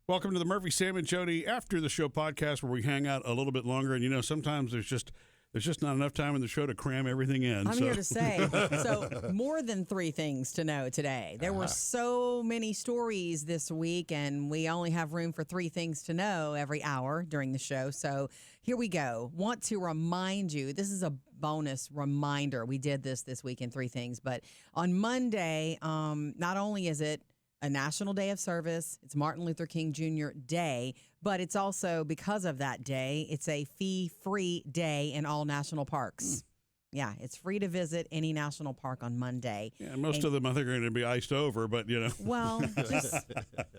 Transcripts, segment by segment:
Welcome to the Murphy, Sam, and Jodi After the Show podcast, where we hang out a little bit longer. And, sometimes there's just not enough time in the show to cram everything in. I'm here to say, so more than 3 things to know today. There were so many stories this week, and we only have room for 3 things to know every hour during the show. So here we go. Want to remind you, this is a bonus reminder. We did this week in 3 things, but on Monday, not only is it a National Day of Service, it's Martin Luther King Jr. Day, but it's also, because of that day, it's a fee-free day in all national parks. Yeah, it's free to visit any national park on Monday. Yeah, most of them I think are going to be iced over, but Well,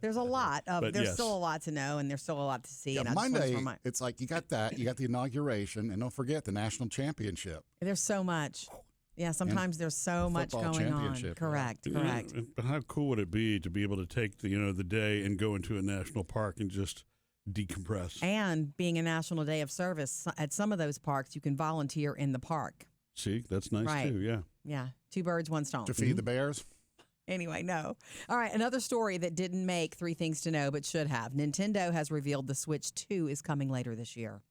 there's a lot of, still a lot to know, and there's still a lot to see. Yeah, and Monday, it's like you got that, you got the inauguration, and don't forget the national championship. There's so much. Yeah, sometimes there's so much going on. Correct. But how cool would it be to be able to take the day and go into a national park and just decompress? And being a National Day of Service, at some of those parks, you can volunteer in the park. See, that's nice too, yeah. Yeah, 2 birds, 1 stone. To feed the bears? Anyway, no. All right, another story that didn't make 3 things to know but should have. Nintendo has revealed the Switch 2 is coming later this year.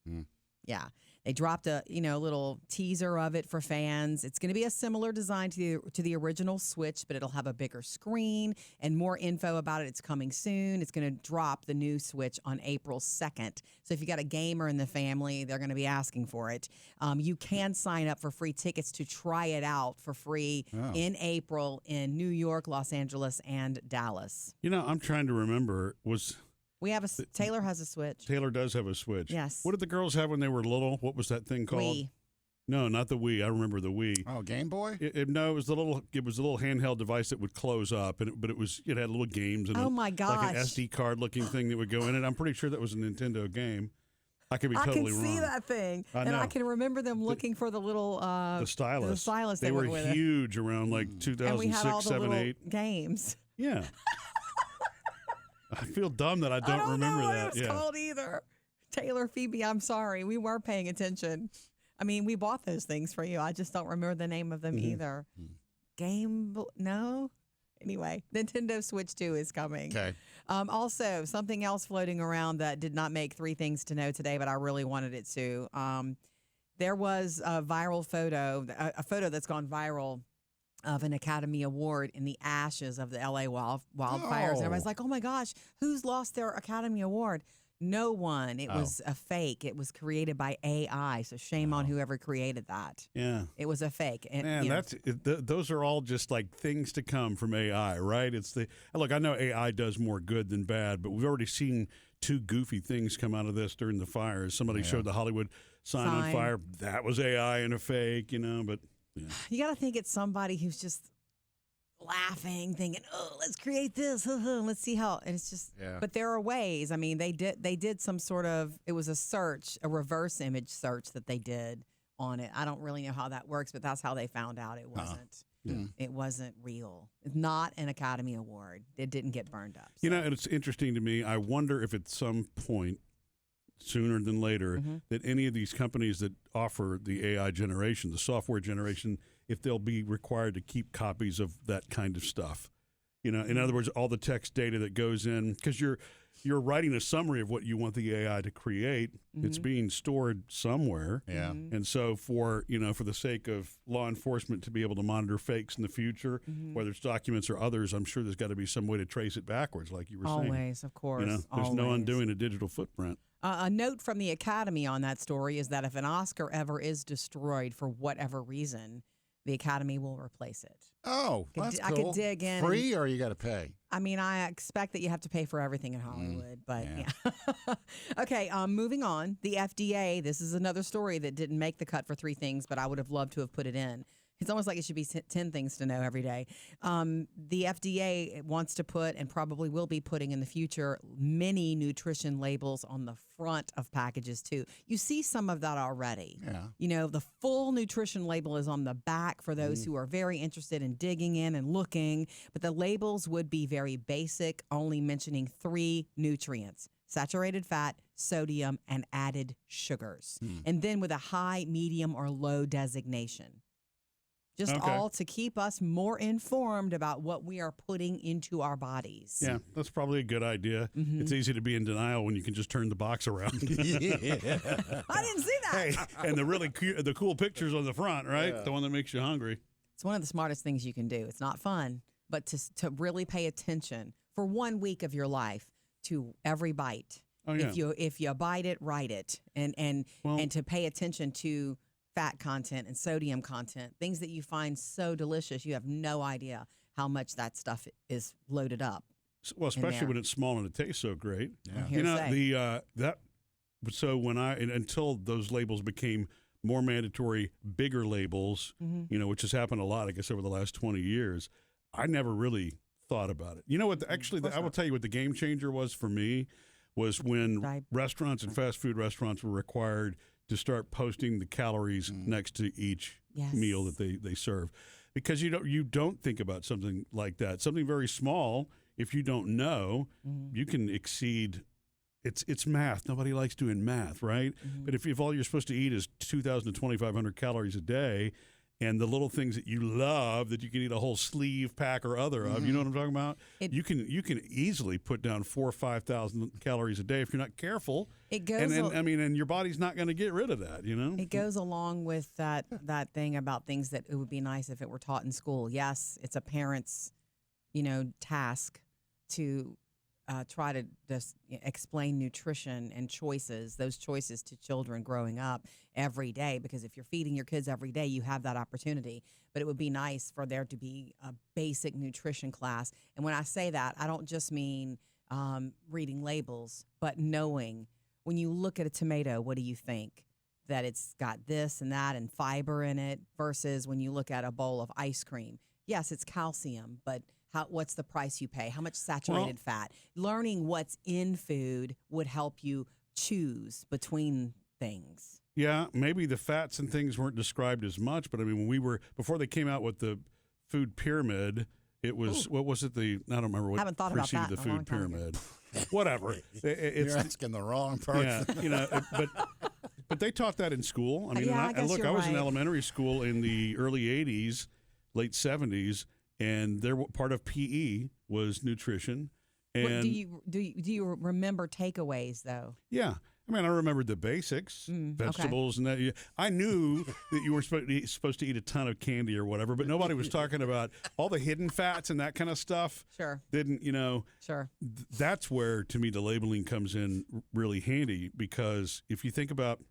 Yeah. They dropped a little teaser of it for fans. It's going to be a similar design to the original Switch, but it'll have a bigger screen and more info about it. It's coming soon. It's going to drop the new Switch on April 2nd. So if you got a gamer in the family, they're going to be asking for it. You can sign up for free tickets to try it out for free in April in New York, Los Angeles, and Dallas. I'm trying to remember, Taylor has a Switch. Taylor does have a Switch. Yes. What did the girls have when they were little? What was that thing called? Wii. No, not the Wii. I remember the Wii. Oh, Game Boy? No, it was the little handheld device that would close up, but it had little games and my gosh, like an SD card looking thing that would go in it. I'm pretty sure that was a Nintendo game. I could be totally wrong. I can see that thing, and I can remember them looking for the little the stylus. The stylus. They were huge around like 2006, and we had all the 7, little 8 games. Yeah. I feel dumb that I don't remember know what that. It was called either. Taylor, Phoebe, I'm sorry. We were paying attention. I mean, we bought those things for you. I just don't remember the name of them either. No? Anyway, Nintendo Switch 2 is coming. Okay. Also, something else floating around that did not make 3 things to know today, but I really wanted it to. There was a viral photo, a photo that's gone viral of an Academy Award in the ashes of the LA wildfires. And everybody's like, oh my gosh, who's lost their Academy Award? No one. It was a fake. It was created by AI. So shame on whoever created that. Yeah. It was a fake. And, man, those are all just like things to come from AI, right? Look, I know AI does more good than bad, but we've already seen 2 goofy things come out of this during the fires. Somebody showed the Hollywood sign on fire. That was AI and a fake, but... Yeah. You got to think it's somebody who's just laughing, thinking, "Oh, let's create this. Let's see how." And it's just, but there are ways. I mean, they did some sort of. It was a reverse image search that they did on it. I don't really know how that works, but that's how they found out it wasn't. It wasn't real. It's not an Academy Award. It didn't get burned up. So. And it's interesting to me. I wonder if at some point, sooner than later, that any of these companies that offer the AI generation, the software generation, if they'll be required to keep copies of that kind of stuff. In other words, all the text data that goes in, because you're writing a summary of what you want the AI to create. It's being stored somewhere. Yeah. And so for the sake of law enforcement to be able to monitor fakes in the future, whether it's documents or others, I'm sure there's got to be some way to trace it backwards, like you were saying. Always, of course. There's no undoing a digital footprint. A note from the Academy on that story is that if an Oscar ever is destroyed for whatever reason, the Academy will replace it. Oh, that's cool. I could dig in. Free or you got to pay? I mean, I expect that you have to pay for everything in Hollywood, but yeah. Okay, moving on. The FDA, this is another story that didn't make the cut for 3 things, but I would have loved to have put it in. It's almost like it should be 10 things to know every day. The FDA wants to put, and probably will be putting in the future, mini nutrition labels on the front of packages too. You see some of that already. Yeah. The full nutrition label is on the back for those who are very interested in digging in and looking, but the labels would be very basic, only mentioning 3 nutrients: saturated fat, sodium, and added sugars. And then with a high, medium, or low designation. just Okay. all to keep us more informed about what we are putting into our bodies. Yeah, that's probably a good idea. It's easy to be in denial when you can just turn the box around. I didn't see that. Hey, and the really the cool pictures on the front, right? Yeah. The one that makes you hungry. It's one of the smartest things you can do. It's not fun, but to really pay attention for 1 week of your life to every bite. Oh, yeah. If you bite it, write it, and to pay attention to fat content and sodium content, things that you find so delicious, you have no idea how much that stuff is loaded up. Well, especially there. when it's small and it tastes so great. Yeah. I'm here You to know, say. so when until those labels became more mandatory, bigger labels, which has happened a lot, I guess, over the last 20 years, I never really thought about it. You know what? I will tell you what the game changer was for me was when restaurants and fast food restaurants were required to start posting the calories next to each meal that they serve, because you don't think about something like that. Something very small, if you don't know, you can exceed. It's math. Nobody likes doing math, right? But if all you're supposed to eat is 2,000 to 2,500 calories a day, and the little things that you love that you can eat a whole sleeve pack or other of, you know what I'm talking about? You can easily put down 4,000 or 5,000 calories a day if you're not careful. It goes. And your body's not going to get rid of that. It goes along with that thing about things that it would be nice if it were taught in school. Yes, it's a parent's, task to try to just explain nutrition and those choices to children growing up every day, because if you're feeding your kids every day, you have that opportunity. But it would be nice for there to be a basic nutrition class. And when I say that, I don't just mean reading labels, but knowing when you look at a tomato, what do you think? That it's got this and that and fiber in it, versus when you look at a bowl of ice cream. Yes, it's calcium, but what's the price you pay? How much saturated fat? Learning what's in food would help you choose between things. Yeah, maybe the fats and things weren't described as much, but I mean, before they came out with the food pyramid, it was, what was it? I don't remember what haven't thought about preceded that the in a food long time. pyramid. Whatever. You're asking the wrong person. Yeah, but they taught that in school. I mean, I guess I you're was in right. elementary school in the early 80s, late 70s, and part of PE was nutrition. And Do you remember takeaways though? yeah. I mean, I remembered the basics, vegetables, and that. I knew that you were supposed to eat a ton of candy or whatever, but nobody was talking about all the hidden fats and that kind of stuff. Sure. Sure. That's where, to me, the labeling comes in really handy, because if you think about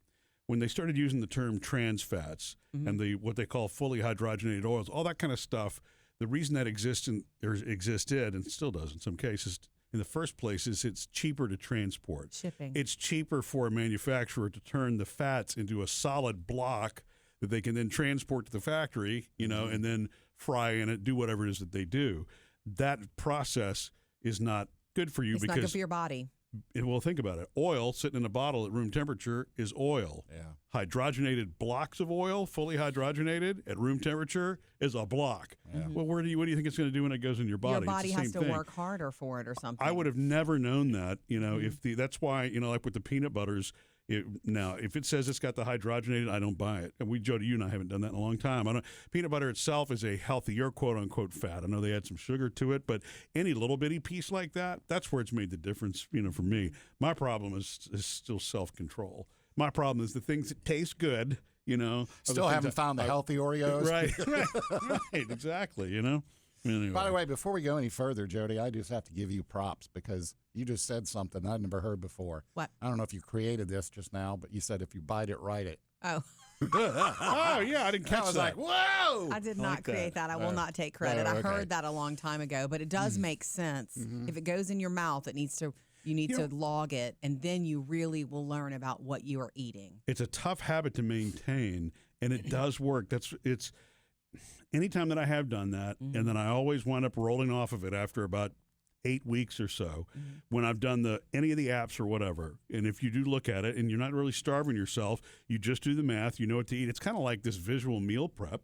when they started using the term trans fats and what they call fully hydrogenated oils, all that kind of stuff, the reason that existed and still does in some cases, in the first place, is it's cheaper to transport. Shipping. It's cheaper for a manufacturer to turn the fats into a solid block that they can then transport to the factory, and then fry in it, do whatever it is that they do. That process is not good for you It's because not good for your body. Well, think about it. Oil sitting in a bottle at room temperature is oil. Yeah. Hydrogenated blocks of oil, fully hydrogenated at room temperature, is a block. Yeah. Well, what do you think it's going to do when it goes in your body? Your body It's the has same to thing. work harder for it or something. I would have never known that, if that's why, like with the peanut butters, if it says it's got the hydrogenated, I don't buy it. And Jodi, you and I haven't done that in a long time. Peanut butter itself is a healthier, quote unquote, fat. I know they add some sugar to it, but any little bitty piece like that, that's where it's made the difference, for me. My problem is still self-control. My problem is the things that taste good, Still haven't found the healthy Oreos. Right, exactly, Anyway. By the way, before we go any further, Jodi, I just have to give you props because you just said something I'd never heard before. What? I don't know if you created this just now, but you said if you bite it, write it. Oh, Oh, yeah, I didn't catch I was that. like, whoa! I did not like that. create that. I will not take credit. I okay. heard that a long time ago, but it does make sense. If it goes in your mouth, you need to log it, and then you really will learn about what you are eating. It's a tough habit to maintain, and it does work. It's anytime that I have done that, and then I always wind up rolling off of it after about 8 weeks or so, when I've done any of the apps or whatever. And if you do look at it and you're not really starving yourself, you just do the math, you know what to eat. It's kind of like this visual meal prep.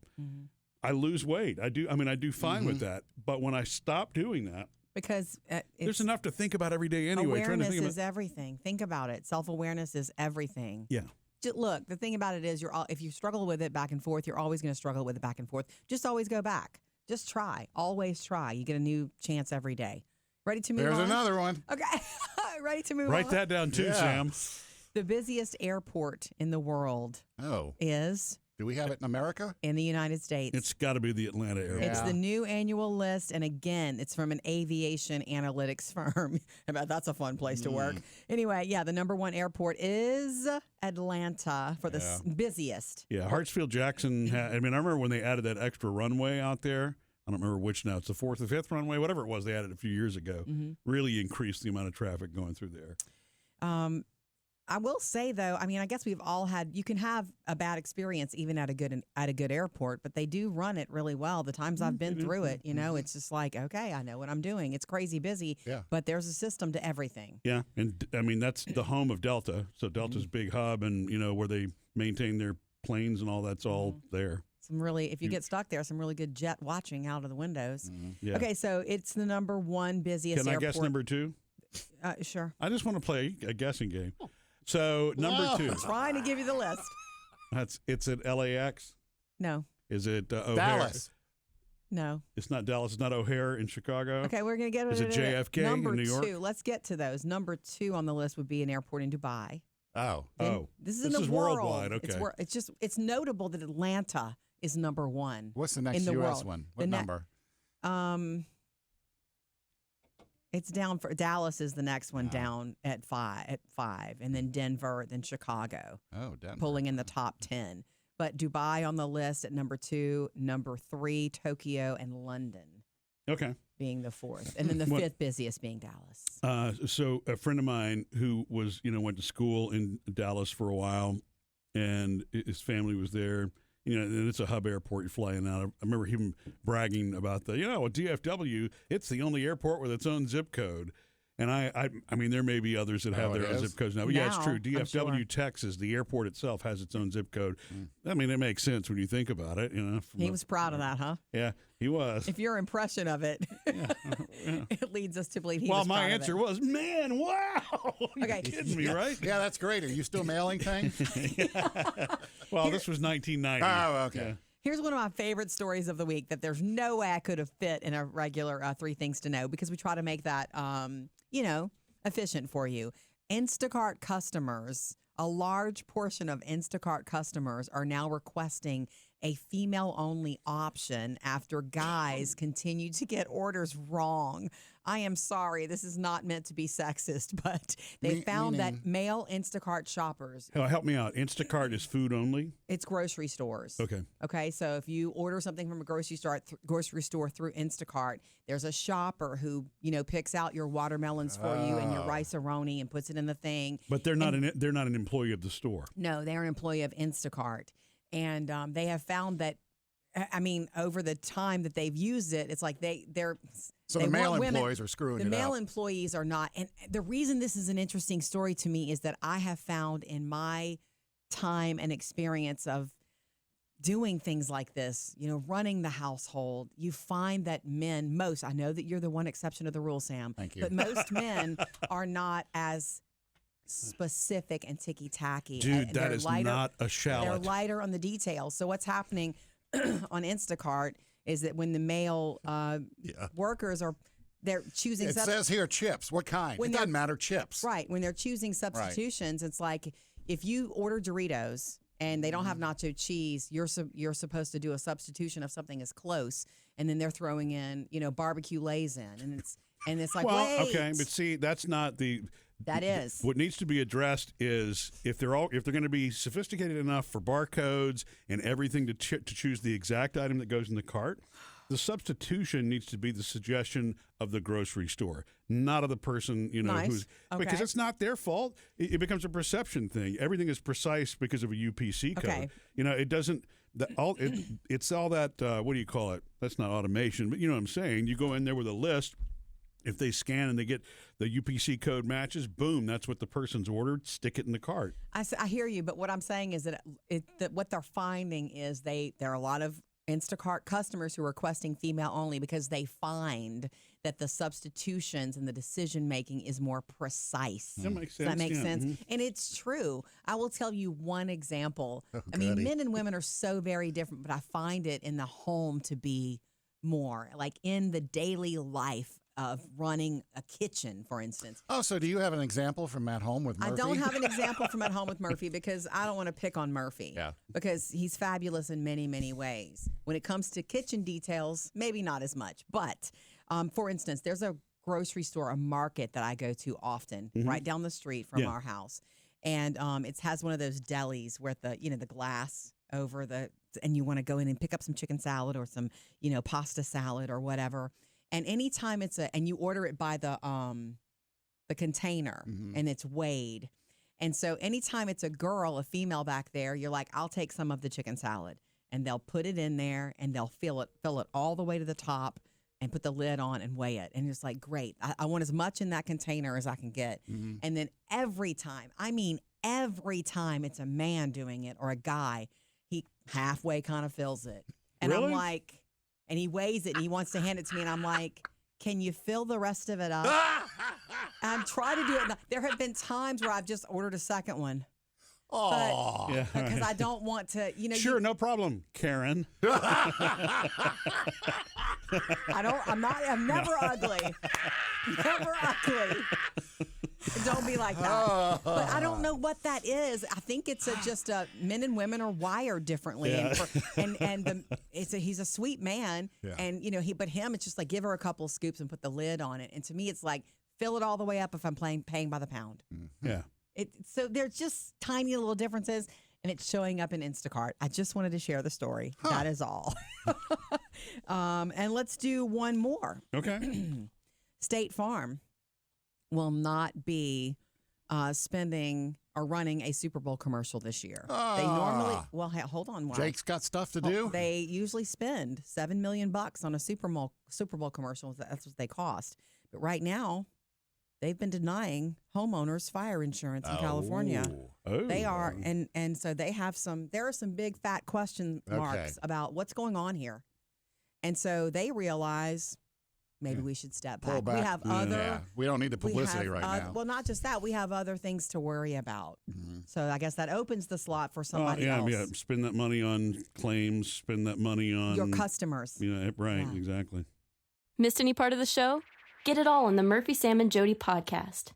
I lose weight. I do fine with that. But when I stop doing that, Because there's enough to think about every day anyway. Awareness trying to think is everything. Think about it. Self-awareness is everything. Yeah. Look, the thing about it is, if you struggle with it back and forth, you're always going to struggle with it back and forth. Just always go back. Just try. Always try. You get a new chance every day. Ready to move on? There's another one. Okay. Ready to move on? Write that down too, Sam. The busiest airport in the world is... Do we have it in America? In the United States. It's got to be the Atlanta area. It's the new annual list. And again, it's from an aviation analytics firm. I bet that's a fun place to work. Anyway, the number one airport is Atlanta for the busiest. Yeah, Hartsfield-Jackson. I remember when they added that extra runway out there. I don't remember which now. It's the fourth or fifth runway, whatever it was they added a few years ago. Really increased the amount of traffic going through there. I will say though, I guess we've all had. You can have a bad experience even at a good airport, but they do run it really well. The times I've been through it, it's just like, okay, I know what I'm doing. It's crazy busy, but there's a system to everything. Yeah, and that's the home of Delta. So Delta's big hub, and where they maintain their planes and all that's all there. If you get stuck there, some really good jet watching out of the windows. Yeah. Okay, so it's the number one busiest airport. airport. Can I guess number two? Sure. I just want to play a guessing game. So number two. Trying to give you the list. It's at LAX? No. Is it O'Hare? Dallas? No. It's not Dallas. It's not O'Hare in Chicago? Okay, we're going to get it. Is it JFK number in New York? Two. Let's get to those. Number two on the list would be an airport in Dubai. This is in the world. Worldwide. Okay. It's notable that Atlanta is number one. What's the next U.S. one? What number? It's down for Dallas is the next one down at five, and then Denver, then Chicago. Oh, Denver. Pulling in the top 10. But Dubai on the list at number 2, number 3, Tokyo, and London. Okay. Being the fourth. And then the fifth busiest being Dallas. So a friend of mine who was, went to school in Dallas for a while, and his family was there. And it's a hub airport. You're flying out. I remember him bragging about DFW. It's the only airport with its own zip code. And I mean, there may be others that have their own zip codes now. But it's true. DFW, Texas, the airport itself has its own zip code. I mean, it makes sense when you think about it. He was proud of that, huh? Yeah, he was. If your impression of it, it leads us to believe he was proud my of answer it. was, man, wow. You're kidding me, right? Yeah, that's great. Are you still mailing things? Well, this was 1990. Oh, okay. Yeah. Here's one of my favorite stories of the week that there's no way I could have fit in a regular 3 Things to Know, because we try to make that, efficient for you. Instacart customers, a large portion of Instacart customers are now requesting a female-only option after guys continue to get orders wrong. I am sorry, this is not meant to be sexist, but they found that male Instacart shoppers... Help me out. Instacart is food only? It's grocery stores. Okay. Okay, so if you order something from a grocery store through Instacart, there's a shopper who, picks out your watermelons for you and your rice-a-roni and puts it in the thing. But they're not an employee of the store. No, they're an employee of Instacart. And they have found that, over the time that they've used it, it's like they're... So the male employees are screwing it up. The male employees are not. And the reason this is an interesting story to me is that I have found in my time and experience of doing things like this, running the household, you find that men, I know that you're the one exception to the rule, Sam. Thank you. But most men are not as specific and ticky-tacky. Dude, that is not a shallot. They're lighter on the details. So what's happening on Instacart is that when the male workers they're choosing... It says here chips. What kind? It doesn't matter, chips. Right. When they're choosing substitutions, it's like if you order Doritos and they don't have nacho cheese, you're supposed to do a substitution of something as close, and then they're throwing in, barbecue Lay's in, and it's like, wait. Okay, but see, that's not the... That is. What needs to be addressed is if they're going to be sophisticated enough for barcodes and everything to choose the exact item that goes in the cart, the substitution needs to be the suggestion of the grocery store, not of the person, who's because it's not their fault. It becomes a perception thing. Everything is precise because of a UPC code. Okay. It doesn't. It's all that. What do you call it? That's not automation, but you know what I'm saying. You go in there with a list. If they scan and they get the UPC code matches, boom, that's what the person's ordered. Stick it in the cart. I hear you, but what I'm saying is that what they're finding is there are a lot of Instacart customers who are requesting female only because they find that the substitutions and the decision making is more precise. That makes sense. Does that make yeah. sense? Mhm. And it's true. I will tell you one example. I mean, goody. men and women are so very different, but I find it in the home to be more like in the daily life of running a kitchen, for instance. Oh, so do you have an example from at home with Murphy? I don't have an example from at home with Murphy because I don't want to pick on Murphy. Yeah. Because he's fabulous in many, many ways. When it comes to kitchen details, maybe not as much. But for instance, there's a grocery store, a market that I go to often, right down the street from our house. And it has one of those delis where the glass over and you want to go in and pick up some chicken salad or some, pasta salad or whatever. And anytime and you order it by the container and it's weighed. And so anytime it's a female back there, you're like, I'll take some of the chicken salad. And they'll put it in there and they'll fill it all the way to the top and put the lid on and weigh it. And it's like, great. I want as much in that container as I can get. And then every time it's a man doing it or a guy, he halfway kind of fills it. And Really? I'm like, and he weighs it and he wants to hand it to me. And I'm like, can you fill the rest of it up? I'm trying to do it. There have been times where I've just ordered a second one. Oh, Yeah. Because I don't want to, Sure, no problem, Karen. I'm never ugly. Never ugly. Don't be like that. But I don't know what that is. I think it's just men and women are wired differently. Yeah. He's a sweet man. Yeah. And, it's just like give her a couple of scoops and put the lid on it. And to me, it's like fill it all the way up if I'm paying by the pound. Yeah. So there's just tiny little differences. And it's showing up in Instacart. I just wanted to share the story. That is all. And let's do one more. Okay. State Farm will not be spending or running a Super Bowl commercial this year. They normally, hold on. Why? Jake's got stuff to do. They usually spend $7 million on a Super Bowl commercial. That's what they cost. But right now, they've been denying homeowners fire insurance in California. Oh. They are, and so they have there are some big fat question marks about what's going on here. And so they realize maybe we should step back. Pull back. We have We don't need the publicity right now. Well, not just that. We have other things to worry about. So I guess that opens the slot for somebody else. Yeah. Spend that money on claims. Spend that money on Your customers. Right. Yeah. Exactly. Missed any part of the show? Get it all on the Murphy, Sam, and Jodi podcast.